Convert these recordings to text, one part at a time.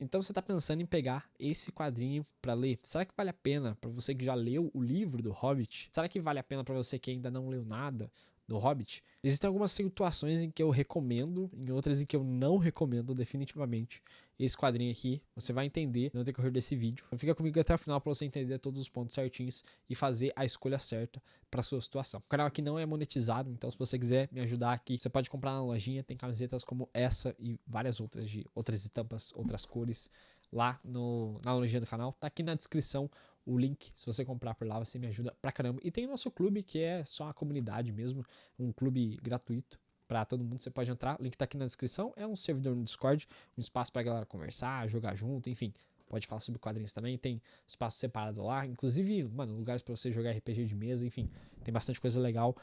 Então você tá pensando em pegar esse quadrinho pra ler? Será que vale a pena pra você que já leu o livro do Hobbit? Será que vale a pena pra você que ainda não leu nada do Hobbit? Existem algumas situações em que eu recomendo, em outras em que eu não recomendo definitivamente esse quadrinho aqui. Você vai entender no decorrer desse vídeo. Então fica comigo até o final pra você entender todos os pontos certinhos e fazer a escolha certa pra sua situação. O canal aqui não é monetizado, então se você quiser me ajudar aqui, você pode comprar na lojinha, tem camisetas como essa e várias outras de outras estampas, outras cores lá na lojinha do canal. Tá aqui na descrição o link, se você comprar por lá, você me ajuda pra caramba. E tem o nosso clube, que é só a comunidade mesmo, um clube gratuito pra todo mundo, você pode entrar, o link tá aqui na descrição, é um servidor no Discord, um espaço pra galera conversar, jogar junto, enfim, pode falar sobre quadrinhos também, tem espaço separado lá, inclusive, mano, lugares pra você jogar RPG de mesa, enfim, tem bastante coisa legal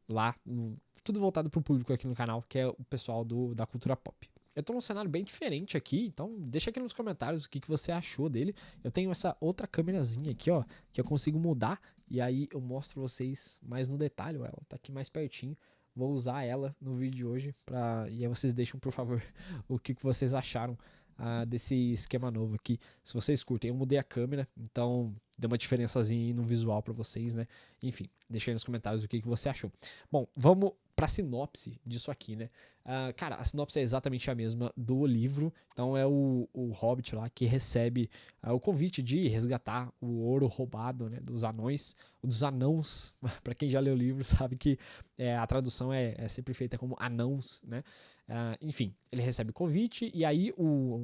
lá, tudo voltado pro público aqui no canal, que é o pessoal da cultura pop. Eu tô num cenário bem diferente aqui, então deixa aqui nos comentários o que você achou dele. Eu tenho essa outra câmerazinha aqui, ó, que eu consigo mudar, e aí eu mostro pra vocês mais no detalhe, ó, ela tá aqui mais pertinho. Vou usar ela no vídeo de hoje, e aí vocês deixam, por favor, o que vocês acharam desse esquema novo aqui. Se vocês curtem, eu mudei a câmera, então deu uma diferençazinha aí no visual pra vocês, né? Enfim, deixa aí nos comentários o que você achou. Bom, vamos pra sinopse disso aqui, né? Cara, a sinopse é exatamente a mesma do livro. Então é o Hobbit lá que recebe o convite de resgatar o ouro roubado, né, dos anões, dos anãos. Pra quem já leu o livro sabe que a tradução é sempre feita como anãos, né? Enfim, ele recebe o convite e aí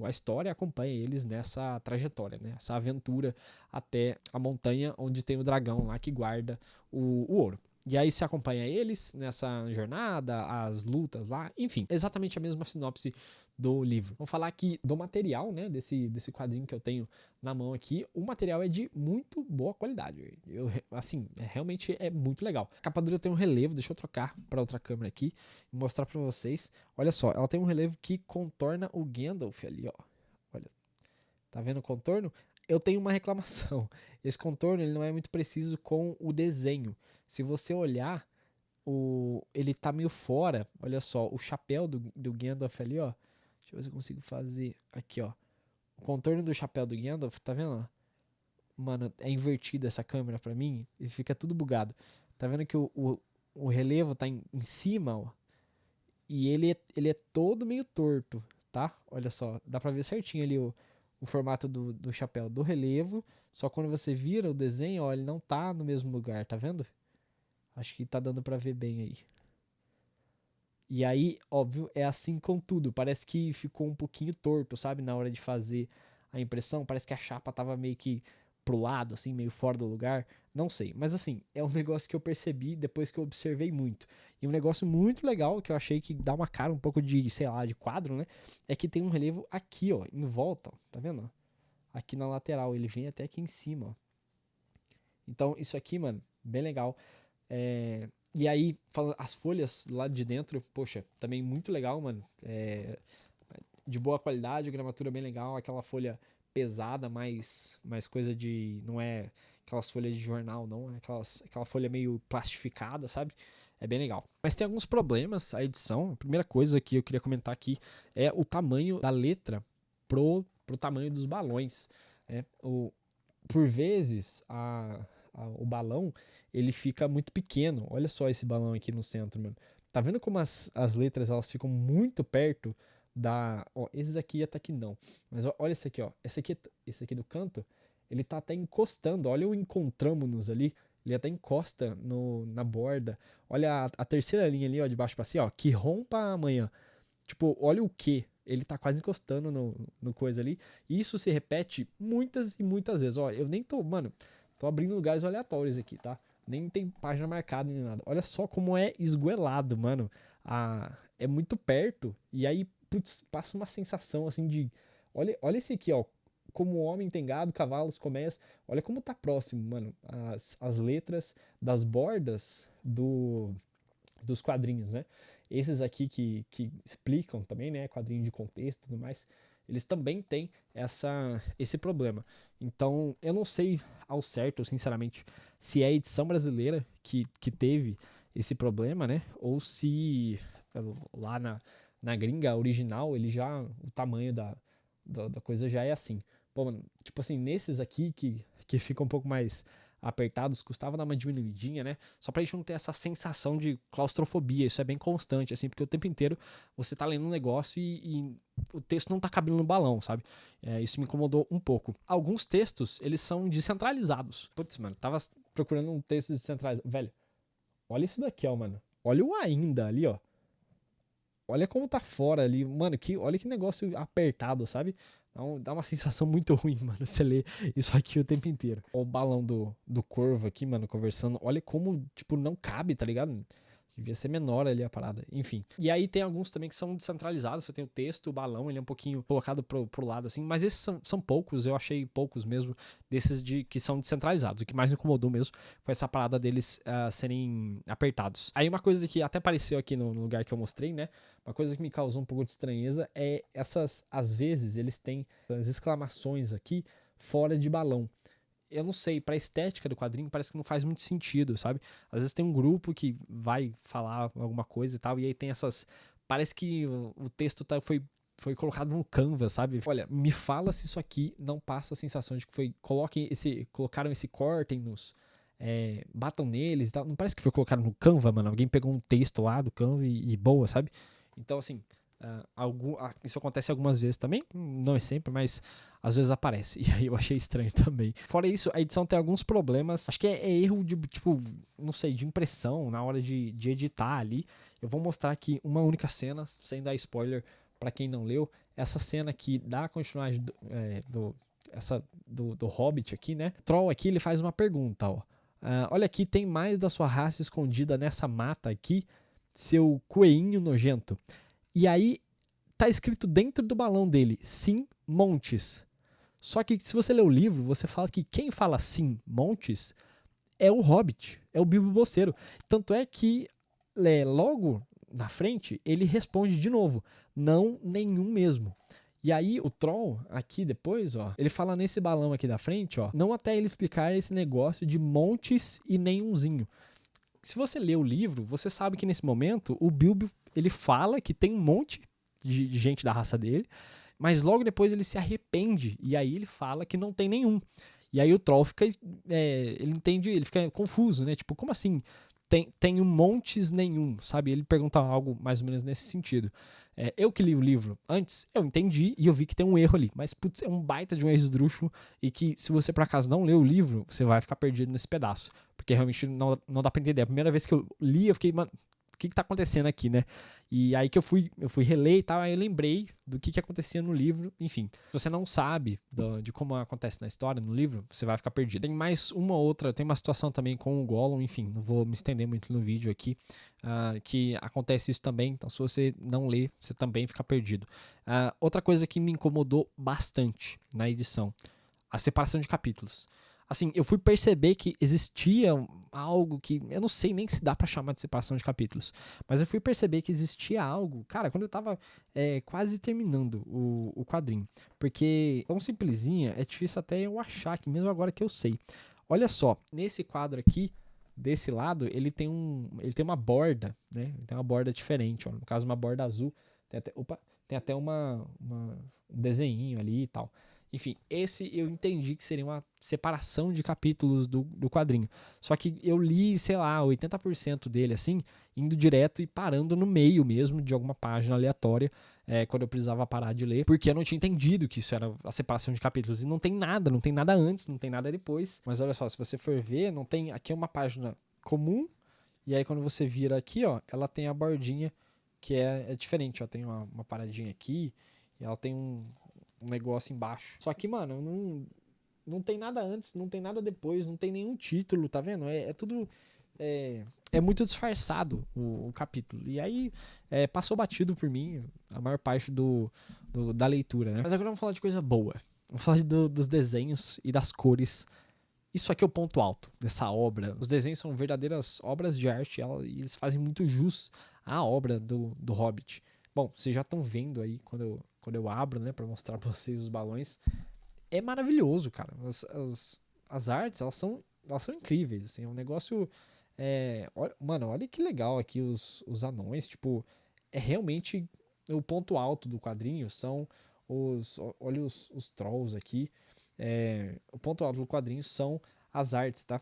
a história acompanha eles nessa trajetória, né? Essa aventura até a montanha onde tem o dragão lá que guarda o ouro. E aí se acompanha eles nessa jornada, as lutas lá, enfim, exatamente a mesma sinopse do livro. Vamos falar aqui do material, né, desse quadrinho que eu tenho na mão aqui. O material é de muito boa qualidade. Assim, realmente é muito legal. A capa dura tem um relevo, deixa eu trocar para outra câmera aqui e mostrar para vocês. Olha só, ela tem um relevo que contorna o Gandalf ali, ó. Olha, tá vendo o contorno? Eu tenho uma reclamação. Esse contorno ele não é muito preciso com o desenho. Se você olhar, ele tá meio fora. Olha só, o chapéu do Gandalf ali, ó. Deixa eu ver se eu consigo fazer. Aqui, ó. O contorno do chapéu do Gandalf, tá vendo? Mano, é invertida essa câmera pra mim e fica tudo bugado. Tá vendo que o relevo tá em cima, ó. E ele é todo meio torto, tá? Olha só, dá pra ver certinho ali o formato do chapéu do relevo. Só quando você vira o desenho, ó, ele não tá no mesmo lugar, tá vendo? Acho que tá dando pra ver bem aí. E aí, óbvio, é assim com tudo. Parece que ficou um pouquinho torto, sabe? Na hora de fazer a impressão. Parece que a chapa tava meio que pro lado, assim, meio fora do lugar. Não sei. Mas assim, é um negócio que eu percebi depois que eu observei muito. E um negócio muito legal que eu achei que dá uma cara um pouco de, sei lá, de quadro, né? É que tem um relevo aqui, ó, em volta, ó. Tá vendo? Aqui na lateral. Ele vem até aqui em cima, ó. Então, isso aqui, mano, bem legal. E aí, falando as folhas do lado de dentro, poxa, também muito legal, mano. De boa qualidade, gramatura bem legal, aquela folha pesada, mais coisa de. Não é aquelas folhas de jornal, não. É aquela folha meio plastificada, sabe? É bem legal. Mas tem alguns problemas a edição. A primeira coisa que eu queria comentar aqui é o tamanho da letra pro tamanho dos balões. Né? Por vezes, o balão ele fica muito pequeno. Olha só esse balão aqui no centro, mano. Tá vendo como as letras elas ficam muito perto Ó, esses aqui até que não. Mas ó, olha esse aqui, ó. Esse aqui do canto, ele tá até encostando. Olha o encontramos-nos ali. Ele até encosta na borda. Olha a terceira linha ali, ó, de baixo pra cima, ó. Que rompa amanhã. Tipo, olha o que. Ele tá quase encostando no coisa ali. E isso se repete muitas e muitas vezes. Ó, eu nem tô, mano, tô abrindo lugares aleatórios aqui, tá? Nem tem página marcada nem nada. Olha só como é esguelado, mano. É muito perto. E aí, putz, passa uma sensação assim de. Olha esse aqui, ó. Como o homem tem gado, cavalos, comércio. Olha como tá próximo, mano. As letras das bordas dos quadrinhos, né? Esses aqui que explicam também, né? Quadrinho de contexto e tudo mais, eles também têm esse problema. Então, eu não sei ao certo, sinceramente, se é a edição brasileira que teve esse problema, né? Ou se lá na gringa original, ele já. O tamanho da coisa já é assim. Pô, mano, tipo assim, nesses aqui que ficam um pouco mais apertados, custava dar uma diminuidinha, né? Só pra gente não ter essa sensação de claustrofobia. Isso é bem constante, assim, porque o tempo inteiro você tá lendo um negócio e o texto não tá cabendo no balão, sabe? Isso me incomodou um pouco. Alguns textos, eles são descentralizados. Putz, mano, tava procurando um texto descentralizado. Velho, olha isso daqui, ó, mano. Olha o ainda ali, ó. Olha como tá fora ali. Mano, olha que negócio apertado, sabe? Dá uma sensação muito ruim, mano, você lê isso aqui o tempo inteiro. Ó, o balão do Corvo aqui, mano, conversando. Olha como, tipo, não cabe, tá ligado? Devia ser menor ali a parada. Enfim. E aí tem alguns também que são descentralizados. Você tem o texto, o balão, ele é um pouquinho colocado pro lado, assim. Mas esses são poucos, eu achei poucos mesmo, desses que são descentralizados. O que mais me incomodou mesmo foi essa parada deles serem apertados. Aí uma coisa que até apareceu aqui no lugar que eu mostrei, né? Uma coisa que me causou um pouco de estranheza é às vezes, eles têm as exclamações aqui fora de balão. Eu não sei, pra estética do quadrinho parece que não faz muito sentido, sabe? Às vezes tem um grupo que vai falar alguma coisa e tal, e aí tem essas. Parece que o texto foi colocado no Canva, sabe? Olha, me fala se isso aqui não passa a sensação de que colocaram esse cortem-nos, batam neles e tal. Não parece que foi colocado no Canva, mano? Alguém pegou um texto lá do Canva e boa, sabe? Então, assim, isso acontece algumas vezes também, não é sempre, mas às vezes aparece. E aí eu achei estranho também. Fora isso, a edição tem alguns problemas. Acho que é erro de, tipo, não sei, de impressão na hora de editar ali. Eu vou mostrar aqui uma única cena, sem dar spoiler pra quem não leu. Essa cena aqui da continuagem do Hobbit aqui, né? O Troll aqui, ele faz uma pergunta, ó. Olha aqui, tem mais da sua raça escondida nessa mata aqui, seu coelhinho nojento. E aí tá escrito dentro do balão dele, sim, montes. Só que se você ler o livro, você fala que quem fala sim, montes, é o Hobbit, é o Bilbo Bolseiro. Tanto é que logo na frente ele responde de novo, não nenhum mesmo. E aí o Troll aqui depois, ó, ele fala nesse balão aqui da frente, ó, não até ele explicar esse negócio de montes e nenhumzinho. Se você lê o livro, você sabe que nesse momento o Bilbo ele fala que tem um monte de gente da raça dele, mas logo depois ele se arrepende e aí ele fala que não tem nenhum. E aí o Troll fica, ele entende, ele fica confuso, né? Tipo, como assim? Tem um montes nenhum, sabe? Ele pergunta algo mais ou menos nesse sentido. Eu que li o livro antes, eu entendi e eu vi que tem um erro ali. Mas, putz, é um baita de um esdrúxulo e que se você por acaso não leu o livro, você vai ficar perdido nesse pedaço. Porque realmente não dá pra entender. A primeira vez que eu li, eu fiquei, mano, o que tá acontecendo aqui, né? E aí que eu fui reler e tal, aí eu lembrei do que acontecia no livro, enfim. Se você não sabe de como acontece na história, no livro, você vai ficar perdido. Tem mais uma outra, tem uma situação também com o Gollum, enfim, não vou me estender muito no vídeo aqui, que acontece isso também, então se você não ler, você também fica perdido. Outra coisa que me incomodou bastante na edição, a separação de capítulos. Assim, eu fui perceber que existia algo que eu não sei nem se dá pra chamar de separação de capítulos, mas eu fui perceber que existia algo, cara, quando eu tava quase terminando o quadrinho, porque tão simplesinha, é difícil até eu achar aqui, mesmo agora que eu sei. Olha só, nesse quadro aqui, desse lado, ele tem uma borda, né? Tem uma borda diferente, ó, no caso uma borda azul, tem até um desenhinho ali e tal. Enfim, esse eu entendi que seria uma separação de capítulos do quadrinho. Só que eu li, sei lá, 80% dele, assim, indo direto e parando no meio mesmo de alguma página aleatória, quando eu precisava parar de ler, porque eu não tinha entendido que isso era a separação de capítulos. E não tem nada antes, não tem nada depois. Mas olha só, se você for ver, não tem. Aqui é uma página comum, e aí quando você vira aqui, ó, ela tem a bordinha que é diferente, ó. Tem uma paradinha aqui, e ela tem um negócio embaixo. Só que, mano, não tem nada antes, não tem nada depois, não tem nenhum título, tá vendo? É tudo. É muito disfarçado o capítulo. E aí passou batido por mim a maior parte da leitura, né? Mas agora vamos falar de coisa boa. Vamos falar dos desenhos e das cores. Isso aqui é o ponto alto dessa obra. Os desenhos são verdadeiras obras de arte e eles fazem muito jus à obra do Hobbit. Bom, vocês já estão vendo aí quando eu abro, né, pra mostrar pra vocês os balões. É maravilhoso, cara. As artes, elas são incríveis, assim. É um negócio... mano, olha que legal aqui os anões. Tipo, é realmente o ponto alto do quadrinho. São Olha os trolls aqui. O ponto alto do quadrinho são as artes, tá?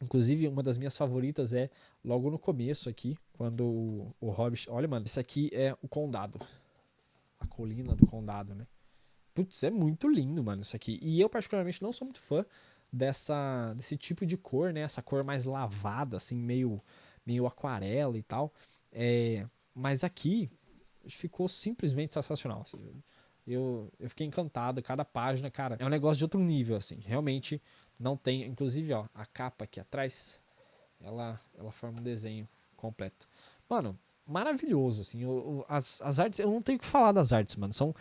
Inclusive, uma das minhas favoritas é logo no começo aqui, quando o Hobbit... Olha, mano, isso aqui é o Condado. A colina do Condado, né? Putz, é muito lindo, mano, isso aqui. E eu, particularmente, não sou muito fã desse tipo de cor, né? Essa cor mais lavada, assim, meio aquarela e tal. Mas aqui ficou simplesmente sensacional. Assim. Eu fiquei encantado. Cada página, cara, é um negócio de outro nível, assim. Realmente não tem... Inclusive, ó, a capa aqui atrás, ela forma um desenho completo. Mano, maravilhoso, assim. As artes, eu não tenho o que falar das artes, mano. São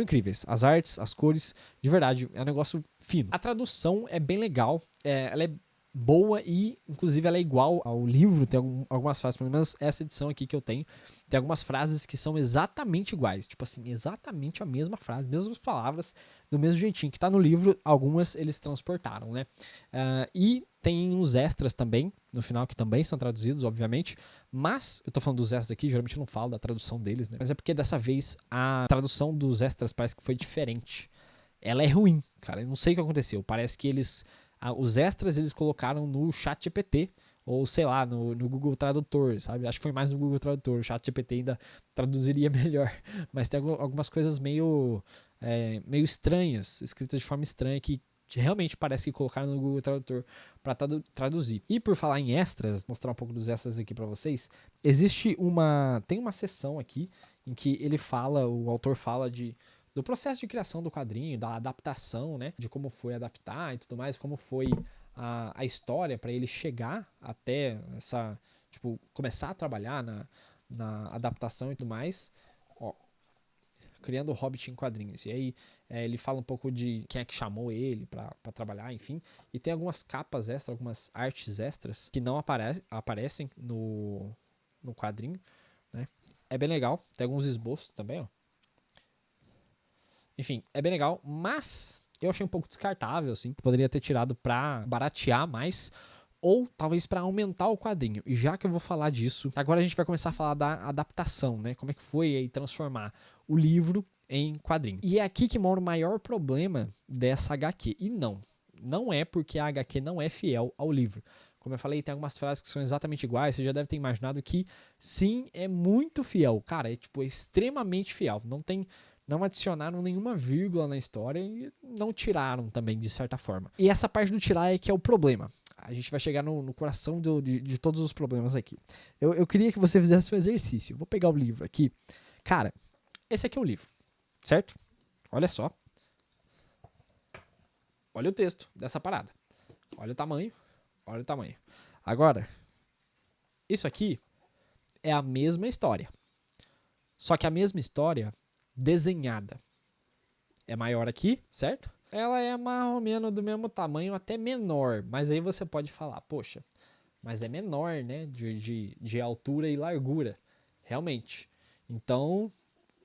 incríveis. As artes, as cores, de verdade, é um negócio fino. A tradução é bem legal. Ela é boa e, inclusive, ela é igual ao livro. Tem algumas frases, pelo menos essa edição aqui que eu tenho, tem algumas frases que são exatamente iguais. Tipo assim, exatamente a mesma frase, mesmas palavras, do mesmo jeitinho que tá no livro. Algumas eles transportaram, né? E tem uns extras também, no final, que também são traduzidos, obviamente. Mas, eu tô falando dos extras aqui, geralmente eu não falo da tradução deles, né? Mas é porque dessa vez a tradução dos extras parece que foi diferente. Ela é ruim, cara. Eu não sei o que aconteceu. Parece que os extras eles colocaram no chat GPT, ou sei lá, no Google Tradutor, sabe? Acho que foi mais no Google Tradutor. O chat GPT ainda traduziria melhor. Mas tem algumas coisas meio estranhas, escritas de forma estranha, que realmente parece que colocaram no Google Tradutor para traduzir. E por falar em extras, mostrar um pouco dos extras aqui para vocês, tem uma seção aqui em que o autor fala do processo de criação do quadrinho, da adaptação, né, de como foi adaptar e tudo mais, como foi a história para ele chegar até começar a trabalhar na adaptação e tudo mais. Ó, criando o Hobbit em quadrinhos. E aí ele fala um pouco de quem é que chamou ele pra trabalhar, enfim. E tem algumas capas extras, algumas artes extras que não aparecem no quadrinho, né? É bem legal. Tem alguns esboços também, ó. Enfim, é bem legal, mas eu achei um pouco descartável, assim. Poderia ter tirado pra baratear mais, ou talvez para aumentar o quadrinho. E já que eu vou falar disso, agora a gente vai começar a falar da adaptação, né? Como é que foi aí transformar o livro em quadrinho. E é aqui que mora o maior problema dessa HQ. E não é porque a HQ não é fiel ao livro. Como eu falei, tem algumas frases que são exatamente iguais. Você já deve ter imaginado que sim, é muito fiel. Cara, é extremamente fiel. Não adicionaram nenhuma vírgula na história e não tiraram também, de certa forma. E essa parte do tirar é que é o problema. A gente vai chegar no coração de todos os problemas aqui. Eu queria que você fizesse um exercício. Vou pegar o livro aqui. Cara, esse aqui é o livro, certo? Olha só. Olha o texto dessa parada. Olha o tamanho. Olha o tamanho. Agora, isso aqui é a mesma história. Só que a mesma história desenhada. É maior aqui, certo? Ela é mais ou menos do mesmo tamanho, até menor. Mas aí você pode falar, poxa, mas é menor, né? De altura e largura. Realmente. Então,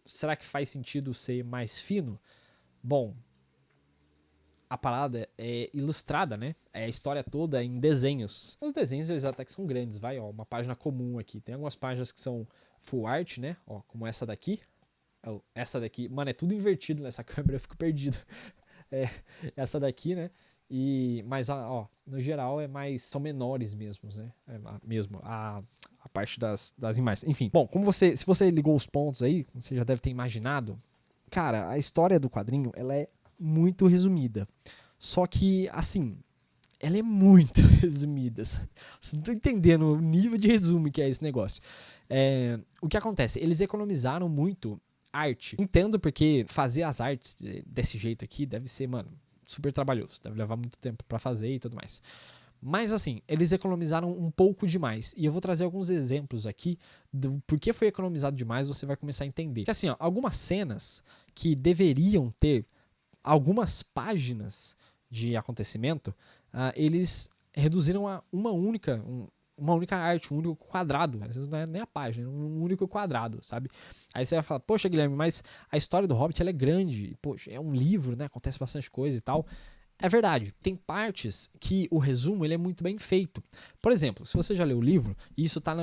será que faz sentido ser mais fino? Bom, a parada é ilustrada, né? É a história toda em desenhos. Os desenhos eles até que são grandes, vai, ó, uma página comum aqui. Tem algumas páginas que são full art, né? Ó, como essa daqui. Essa daqui, mano, é tudo invertido nessa câmera, eu fico perdido. Essa daqui, né? Mas, ó, no geral são menores mesmo, né? A parte das imagens. Enfim, bom, se você ligou os pontos aí, você já deve ter imaginado. Cara, a história do quadrinho, ela é muito resumida. Só que, assim, ela é muito resumida. Você não tá entendendo o nível de resumo que é esse negócio. O que acontece? Eles economizaram muito arte. Entendo porque fazer as artes desse jeito aqui deve ser, mano, super trabalhoso. Deve levar muito tempo pra fazer e tudo mais. Mas assim, eles economizaram um pouco demais. E eu vou trazer alguns exemplos aqui do porquê foi economizado demais, você vai começar a entender. Que assim, ó, algumas cenas que deveriam ter algumas páginas de acontecimento, eles reduziram a uma única arte, um único quadrado. Às vezes não é nem a página, um único quadrado, sabe? Aí você vai falar, poxa, Guilherme, mas a história do Hobbit ela é grande. Poxa, é um livro, né? Acontece bastante coisa e tal. É verdade, tem partes que o resumo ele é muito bem feito. Por exemplo, se você já leu o livro, e isso tá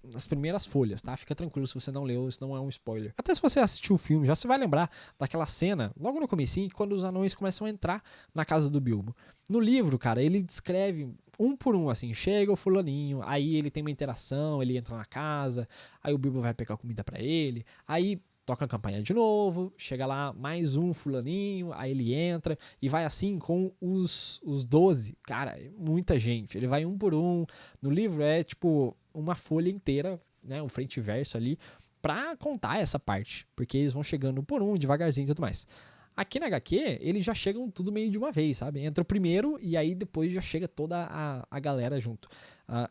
nas primeiras folhas, tá? Fica tranquilo se você não leu, isso não é um spoiler. Até se você assistiu o filme, já você vai lembrar daquela cena, logo no comecinho, quando os anões começam a entrar na casa do Bilbo. No livro, cara, ele descreve um por um, assim, chega o fulaninho, aí ele tem uma interação, ele entra na casa, aí o Bilbo vai pegar comida pra ele, aí toca a campanha de novo, chega lá mais um fulaninho, aí ele entra e vai assim com os 12. Cara, é muita gente. Ele vai um por um. No livro é tipo uma folha inteira, né, um frente e verso ali, pra contar essa parte, porque eles vão chegando um por um, devagarzinho e tudo mais. Aqui na HQ, eles já chegam tudo meio de uma vez, sabe? Entra o primeiro e aí depois já chega toda a galera junto.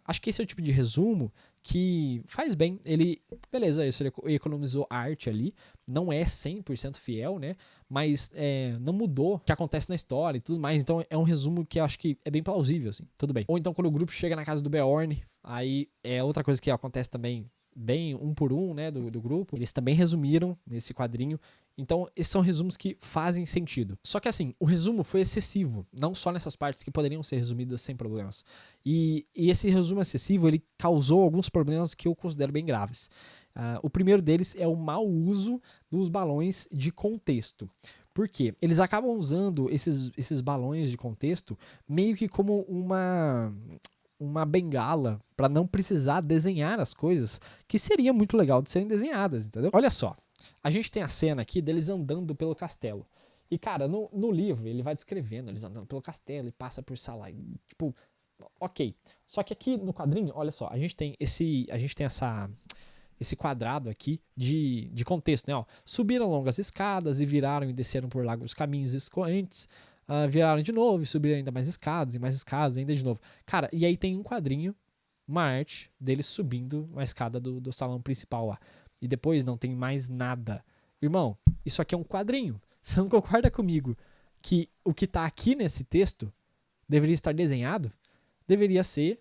Acho que esse é o tipo de resumo que faz bem. Ele, beleza, isso ele economizou arte ali, não é 100% fiel, né? Mas não mudou o que acontece na história e tudo mais. Então é um resumo que eu acho que é bem plausível, assim, tudo bem. Ou então quando o grupo chega na casa do Beorn, aí é outra coisa que acontece também bem um por um, né, do grupo. Eles também resumiram nesse quadrinho. Então, esses são resumos que fazem sentido. Só que assim, o resumo foi excessivo, não só nessas partes que poderiam ser resumidas sem problemas. E esse resumo excessivo, ele causou alguns problemas que eu considero bem graves. O primeiro deles é o mau uso dos balões de contexto. Por quê? Eles acabam usando esses balões de contexto meio que como uma bengala para não precisar desenhar as coisas que seria muito legal de serem desenhadas, entendeu? Olha só, a gente tem a cena aqui deles andando pelo castelo. E, cara, no livro ele vai descrevendo eles andando pelo castelo e passa por sala. E, tipo, ok. Só que aqui no quadrinho, olha só, a gente tem esse quadrado aqui de contexto, né? Ó, subiram longas escadas e viraram e desceram por largos caminhos escoantes. Viraram de novo e subiram ainda mais escadas, ainda de novo. Cara, e aí tem um quadrinho, uma arte deles subindo uma escada do salão principal lá. E depois não tem mais nada. Irmão, isso aqui é um quadrinho. Você não concorda comigo que o que tá aqui nesse texto deveria estar desenhado? Deveria ser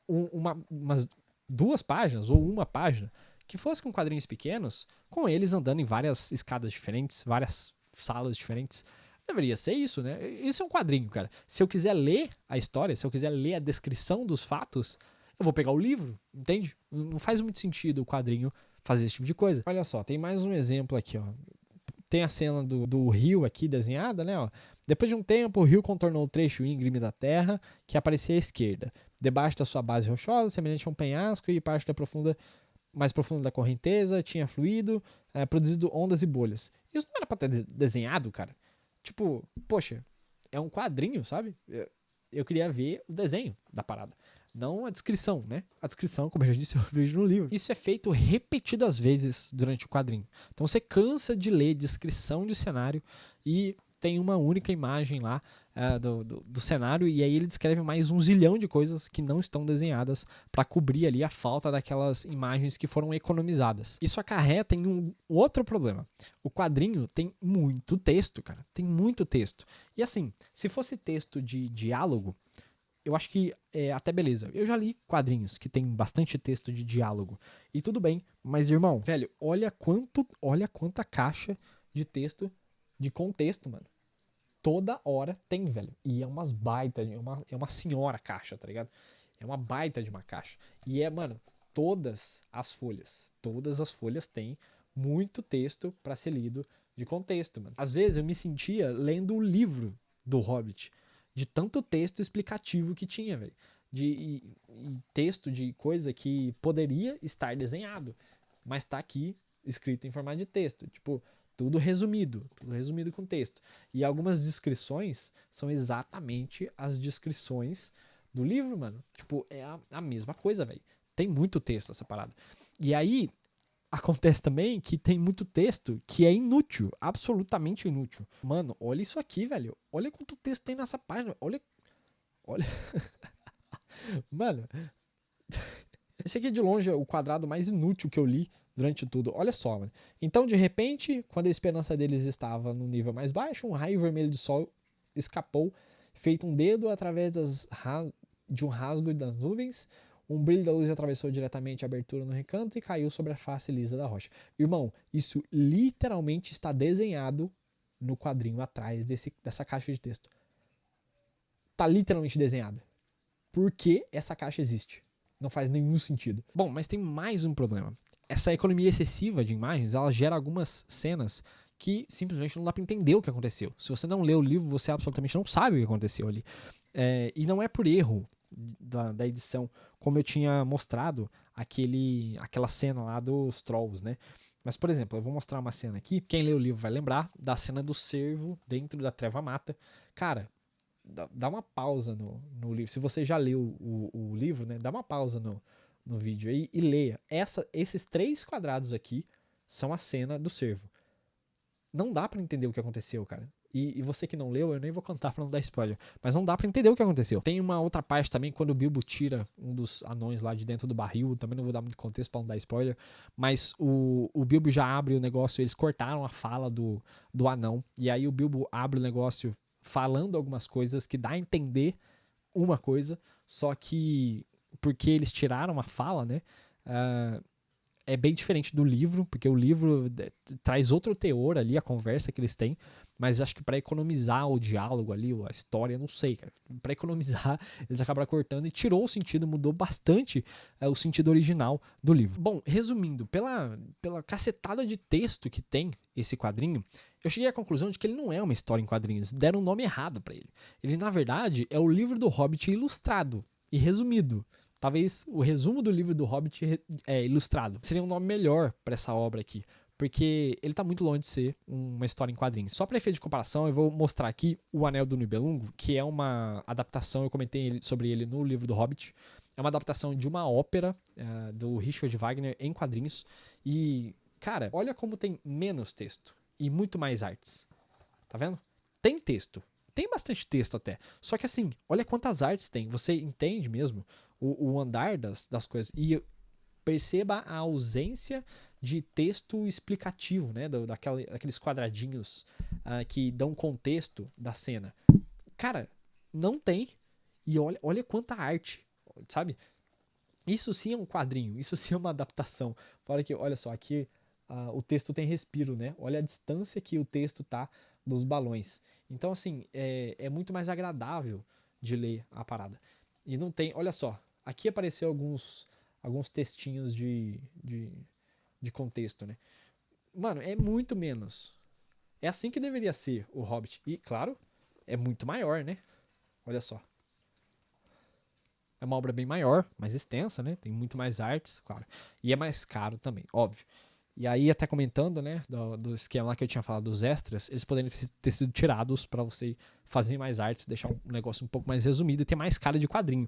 umas 2 páginas ou uma página que fosse com quadrinhos pequenos, com eles andando em várias escadas diferentes, várias salas diferentes. Deveria ser isso, né? Isso é um quadrinho, cara. Se eu quiser ler a história, se eu quiser ler a descrição dos fatos, eu vou pegar o livro, entende? Não faz muito sentido o quadrinho fazer esse tipo de coisa. Olha só, tem mais um exemplo aqui, ó. Tem a cena do rio aqui desenhada, né? Ó. Depois de um tempo, o rio contornou o trecho íngreme da terra que aparecia à esquerda. Debaixo da sua base rochosa, semelhante a um penhasco e parte mais profunda da correnteza, tinha fluído, produzido ondas e bolhas. Isso não era pra ter desenhado, cara. Tipo, poxa, é um quadrinho, sabe? Eu queria ver o desenho da parada. Não a descrição, né? A descrição, como eu já disse, eu vejo no livro. Isso é feito repetidas vezes durante o quadrinho. Então você cansa de ler descrição de cenário e tem uma única imagem lá do cenário, e aí ele descreve mais um zilhão de coisas que não estão desenhadas para cobrir ali a falta daquelas imagens que foram economizadas. Isso acarreta em um outro problema. O quadrinho tem muito texto, cara. Tem muito texto. E assim, se fosse texto de diálogo, eu acho que até beleza. Eu já li quadrinhos que tem bastante texto de diálogo. E tudo bem, mas irmão, velho, olha quanta caixa de texto, de contexto, mano. Toda hora tem, velho. E é umas baita, é uma senhora caixa, tá ligado? É uma baita de uma caixa. E mano, todas as folhas têm muito texto pra ser lido de contexto, mano. Às vezes eu me sentia lendo o livro do Hobbit, de tanto texto explicativo que tinha, velho. E texto de coisa que poderia estar desenhado, mas tá aqui escrito em formato de texto. Tipo, tudo resumido com texto. E algumas descrições são exatamente as descrições do livro, mano. Tipo, é a mesma coisa, velho. Tem muito texto essa parada. E aí, acontece também que tem muito texto que é inútil, absolutamente inútil. Mano, olha isso aqui, velho. Olha quanto texto tem nessa página. Olha. Mano, esse aqui de longe é o quadrado mais inútil que eu li durante tudo. Olha só, mano. Então, de repente, quando a esperança deles estava no nível mais baixo, um raio vermelho de sol escapou, feito um dedo através de um rasgo das nuvens. Um brilho da luz atravessou diretamente a abertura no recanto e caiu sobre a face lisa da rocha. Irmão, isso literalmente está desenhado no quadrinho atrás dessa caixa de texto. tá literalmente desenhada. Por que essa caixa existe? Não faz nenhum sentido. Bom, mas tem mais um problema. Essa economia excessiva de imagens, ela gera algumas cenas que simplesmente não dá pra entender o que aconteceu. Se você não lê o livro, você absolutamente não sabe o que aconteceu ali. E não é por erro da edição, como eu tinha mostrado aquela cena lá dos trolls, né? Mas, por exemplo, eu vou mostrar uma cena aqui. Quem lê o livro vai lembrar da cena do cervo dentro da treva mata. Cara, dá uma pausa no livro. Se você já leu o livro, né? Dá uma pausa no vídeo aí e leia. Esses 3 quadrados aqui são a cena do cervo. Não dá pra entender o que aconteceu, cara. E você que não leu, eu nem vou contar pra não dar spoiler. Mas não dá pra entender o que aconteceu. Tem uma outra parte também, quando o Bilbo tira um dos anões lá de dentro do barril. Também não vou dar muito contexto pra não dar spoiler. Mas o Bilbo já abre o negócio. Eles cortaram a fala do anão. E aí o Bilbo abre o negócio falando algumas coisas que dá a entender uma coisa. Só que porque eles tiraram a fala, né? É bem diferente do livro, porque o livro traz outro teor ali, a conversa que eles têm, mas acho que para economizar o diálogo ali, a história, não sei, cara. Para economizar, eles acabaram cortando e tirou o sentido, mudou bastante o sentido original do livro. Bom, resumindo, pela cacetada de texto que tem esse quadrinho, eu cheguei à conclusão de que ele não é uma história em quadrinhos, deram um nome errado para ele. Ele, na verdade, é o livro do Hobbit ilustrado e resumido. Talvez o resumo do livro do Hobbit ilustrado seria um nome melhor para essa obra aqui, porque ele tá muito longe de ser uma história em quadrinhos. Só para efeito de comparação, eu vou mostrar aqui O Anel do Nibelungo, que é uma adaptação, eu comentei sobre ele no livro do Hobbit. É uma adaptação de uma ópera do Richard Wagner em quadrinhos. E, cara, olha como tem menos texto e muito mais artes. Tá vendo? Tem texto. Tem bastante texto até. Só que assim, olha quantas artes tem. Você entende mesmo o andar das coisas. E perceba a ausência de texto explicativo, né? Daqueles quadradinhos que dão contexto da cena. Cara, não tem. E olha quanta arte, sabe? Isso sim é um quadrinho. Isso sim é uma adaptação. Fora que, olha só, aqui o texto tem respiro, né? Olha a distância que o texto tá dos balões. Então, assim, é muito mais agradável de ler a parada. E não tem, olha só, aqui apareceu alguns textinhos de contexto, né? Mano, é muito menos. É assim que deveria ser o Hobbit. E, claro, é muito maior, né? Olha só. É uma obra bem maior, mais extensa, né? Tem muito mais artes, claro. E é mais caro também, óbvio. E aí, até comentando, né, do esquema lá que eu tinha falado dos extras, eles poderiam ter sido tirados para você fazer mais artes, deixar um negócio um pouco mais resumido e ter mais cara de quadrinho.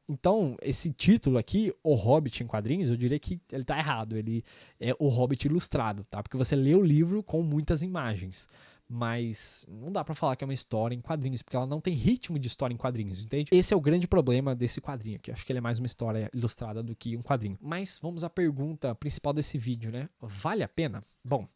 Então, esse título aqui, O Hobbit em quadrinhos, eu diria que ele tá errado. Ele é O Hobbit ilustrado, tá? Porque você lê o livro com muitas imagens. Mas não dá pra falar que é uma história em quadrinhos, porque ela não tem ritmo de história em quadrinhos, entende? Esse é o grande problema desse quadrinho aqui. Acho que ele é mais uma história ilustrada do que um quadrinho. Mas vamos à pergunta principal desse vídeo, né? Vale a pena? Bom,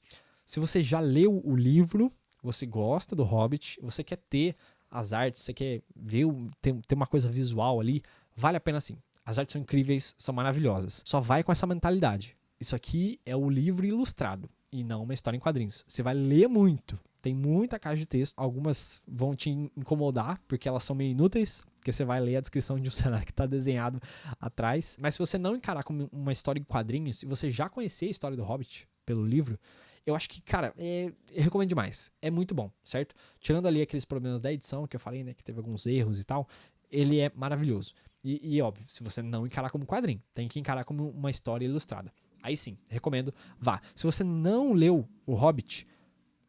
se você já leu o livro, você gosta do Hobbit, você quer ter as artes, você quer ver, ter uma coisa visual ali, vale a pena sim. As artes são incríveis, são maravilhosas. Só vai com essa mentalidade. Isso aqui é o livro ilustrado e não uma história em quadrinhos. Você vai ler muito. Tem muita caixa de texto. Algumas vão te incomodar, porque elas são meio inúteis, porque você vai ler a descrição de um cenário que está desenhado atrás. Mas se você não encarar como uma história em quadrinhos, se você já conhecer a história do Hobbit pelo livro, eu acho que, cara, eu recomendo demais. É muito bom, certo? Tirando ali aqueles problemas da edição que eu falei, né, que teve alguns erros e tal, ele é maravilhoso. E óbvio, se você não encarar como quadrinho, tem que encarar como uma história ilustrada. Aí sim, recomendo, vá. Se você não leu o Hobbit,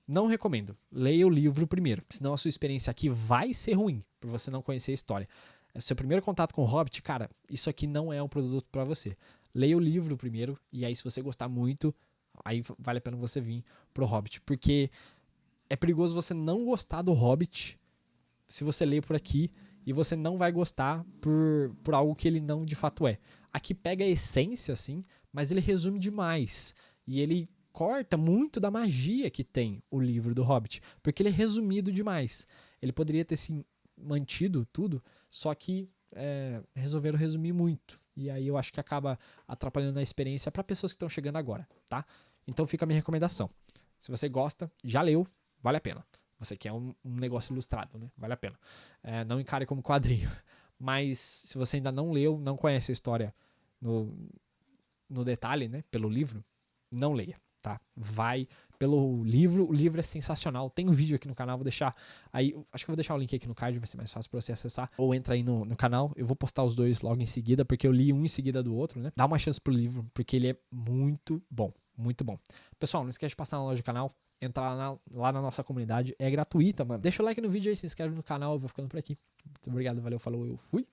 não recomendo. Leia o livro primeiro, senão a sua experiência aqui vai ser ruim, por você não conhecer a história. É o seu primeiro contato com o Hobbit, cara, isso aqui não é um produto para você. Leia o livro primeiro, e aí se você gostar muito, aí vale a pena você vir pro Hobbit, porque é perigoso você não gostar do Hobbit se você ler por aqui, e você não vai gostar por algo que ele não de fato é. Aqui pega a essência, assim, mas ele resume demais, e ele corta muito da magia que tem o livro do Hobbit, porque ele é resumido demais. Ele poderia ter se mantido tudo, só que resolveram resumir muito. E aí eu acho que acaba atrapalhando a experiência para pessoas que estão chegando agora, tá? Então fica a minha recomendação. Se você gosta, já leu, vale a pena. você quer um negócio ilustrado, né? Vale a pena. Não encare como quadrinho. Mas se você ainda não leu, não conhece a história no detalhe, né? Pelo livro, não leia, tá? Vai pelo livro, o livro é sensacional. Tem um vídeo aqui no canal, vou deixar aí, acho que eu vou deixar o link aqui no card, vai ser mais fácil pra você acessar, ou entra aí no canal, eu vou postar os dois logo em seguida, porque eu li um em seguida do outro, né? Dá uma chance pro livro, porque ele é muito bom, muito bom. Pessoal, não esquece de passar na loja do canal, entrar lá na nossa comunidade, é gratuita, mano. Deixa o like no vídeo aí, se inscreve no canal, eu vou ficando por aqui. Muito obrigado, valeu, falou, eu fui.